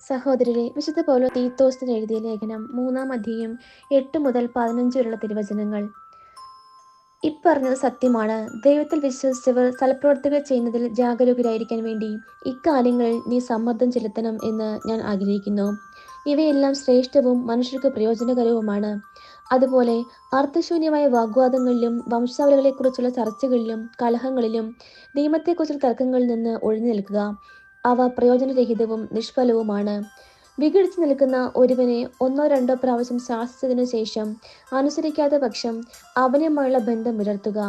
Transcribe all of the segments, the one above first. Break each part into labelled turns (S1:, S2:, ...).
S1: സഹോദരരെ, വിശുദ്ധ പൗലോ തീത്തോസിന് എഴുതിയ ലേഖനം 3-ാം അധ്യായം 8 മുതൽ 15 വരെയുള്ള തിരുവചനങ്ങൾ. ഇപ്പറഞ്ഞത് സത്യമാണ്. ദൈവത്തിൽ വിശ്വസിച്ചവർ സൽപ്രവൃത്തികൾ ചെയ്യുന്നതിൽ ജാഗരൂകരായിരിക്കാൻ വേണ്ടി ഇക്കാര്യങ്ങളിൽ നീ സമ്മർദ്ദം ചെലുത്തണം എന്ന് ഞാൻ ആഗ്രഹിക്കുന്നു. ഇവയെല്ലാം ശ്രേഷ്ഠവും മനുഷ്യർക്ക് പ്രയോജനകരവുമാണ്. അതുപോലെ അർത്ഥശൂന്യമായ വാഗ്വാദങ്ങളിലും വംശാവലികളെക്കുറിച്ചുള്ള ചർച്ചകളിലും കലഹങ്ങളിലും നിയമത്തെക്കുറിച്ചുള്ള തർക്കങ്ങളിൽ നിന്ന് ഒഴിഞ്ഞു നിൽക്കുക. അവ പ്രയോജനരഹിതവും നിഷ്ഫലവുമാണ്. വിഘടിച്ചു നിൽക്കുന്ന ഒരുവനെ 1-2 പ്രാവശ്യം ശാസിച്ചതിനു ശേഷം അനുസരിക്കാത്ത പക്ഷം അവനുമായുള്ള ബന്ധം വിടർത്തുക.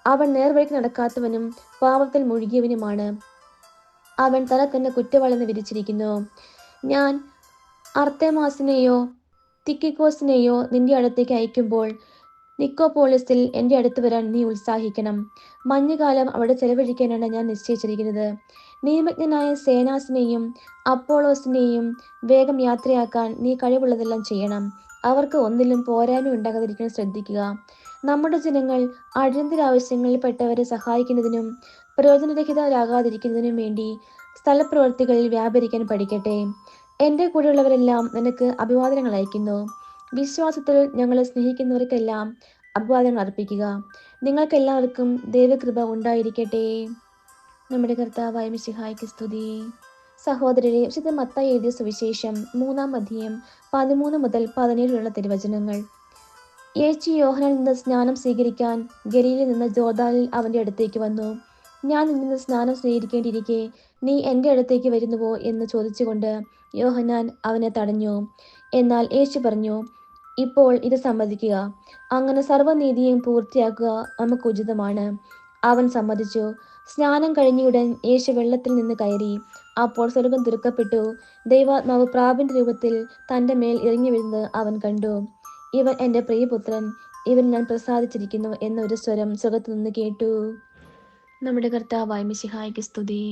S1: അവൻ നേർവഴിക്ക് നടക്കാത്തവനും പാപത്തിൽ മുഴുകിയവനുമാണ്. അവൻ തന്നെ കുറ്റവാളിയെന്ന് വിധിച്ചിരിക്കുന്നു. ഞാൻ അർത്തെമാസിനെയോ തിക്കിക്കോസിനെയോ നിന്റെ അടുത്തേക്ക് അയക്കുമ്പോൾ നിക്കോപോളിസിൽ എൻ്റെ അടുത്ത് വരാൻ നീ ഉത്സാഹിക്കണം. മഞ്ഞുകാലം അവിടെ ചെലവഴിക്കാനാണ് ഞാൻ നിശ്ചയിച്ചിരിക്കുന്നത്. നിയമജ്ഞനായ സേനാസിനെയും അപ്പോളോസിനെയും വേഗം യാത്രയാക്കാൻ നീ കഴിവുള്ളതെല്ലാം ചെയ്യണം. അവർക്ക് ഒന്നിലും പോരായ്മ ഉണ്ടാകാതിരിക്കാൻ ശ്രദ്ധിക്കുക. നമ്മുടെ ജനങ്ങൾ അടിയന്തരാവശ്യങ്ങളിൽ പെട്ടവരെ സഹായിക്കുന്നതിനും പ്രയോജനരഹിതരാകാതിരിക്കുന്നതിനും വേണ്ടി സ്ഥലപ്രവൃത്തികളിൽ വ്യാപരിക്കാൻ പഠിക്കട്ടെ. എൻ്റെ കൂടെയുള്ളവരെല്ലാം നിനക്ക് അഭിവാദനങ്ങൾ അയക്കുന്നു. വിശ്വാസത്തിൽ ഞങ്ങളെ സ്നേഹിക്കുന്നവർക്കെല്ലാം അഭിവാദനങ്ങൾ അർപ്പിക്കുക. നിങ്ങൾക്കെല്ലാവർക്കും ദൈവകൃപ ഉണ്ടായിരിക്കട്ടെ. നമ്മുടെ കർത്താവായ മിശിഹായ്ക്ക് സ്തുതി. സഹോദരരെ, വിശുദ്ധ മത്തായി എഴുതിയ സുവിശേഷം 3-ാം അധ്യായം 13 മുതൽ 17 വരെയുള്ള തിരുവചനങ്ങൾ. യേശു യോഹന്നാനിൽ നിന്ന് സ്നാനം സ്വീകരിക്കാൻ ഗലീലയിൽ നിന്ന് ജോർദാനിൽ അവൻ്റെ അടുത്തേക്ക് വന്നു. ഞാൻ നിന്നിൽ നിന്ന് സ്നാനം സ്വീകരിക്കേണ്ടിയിരിക്കെ നീ എൻ്റെ അടുത്തേക്ക് വരുന്നുവോ എന്ന് ചോദിച്ചുകൊണ്ട് യോഹന്നാൻ അവനെ തടഞ്ഞു. എന്നാൽ യേശു പറഞ്ഞു, ഇപ്പോൾ ഇത് സമ്മതിക്കുക. അങ്ങനെ സർവ്വനീതിയും പൂർത്തിയാക്കുക നമുക്ക് ഉചിതമാണ്. അവൻ സമ്മതിച്ചു. സ്നാനം കഴിഞ്ഞയുടൻ യേശു വെള്ളത്തിൽ നിന്ന് കയറി. അപ്പോൾ സ്വർഗ്ഗം തുറക്കപ്പെട്ടു. ദൈവാത്മാവ് പ്രാവിന്റെ രൂപത്തിൽ തൻ്റെ മേൽ ഇറങ്ങി വരുന്നത് അവൻ കണ്ടു. ഇവൻ എൻ്റെ പ്രിയപുത്രൻ, ഇവൻ ഞാൻ പ്രസാദിച്ചിരിക്കുന്നു എന്നൊരു സ്വരം സ്വർഗ്ഗത്തിൽ നിന്ന് കേട്ടു. നമ്മുടെ കർത്താവായ മിശിഹായ്ക്ക് സ്തുതി.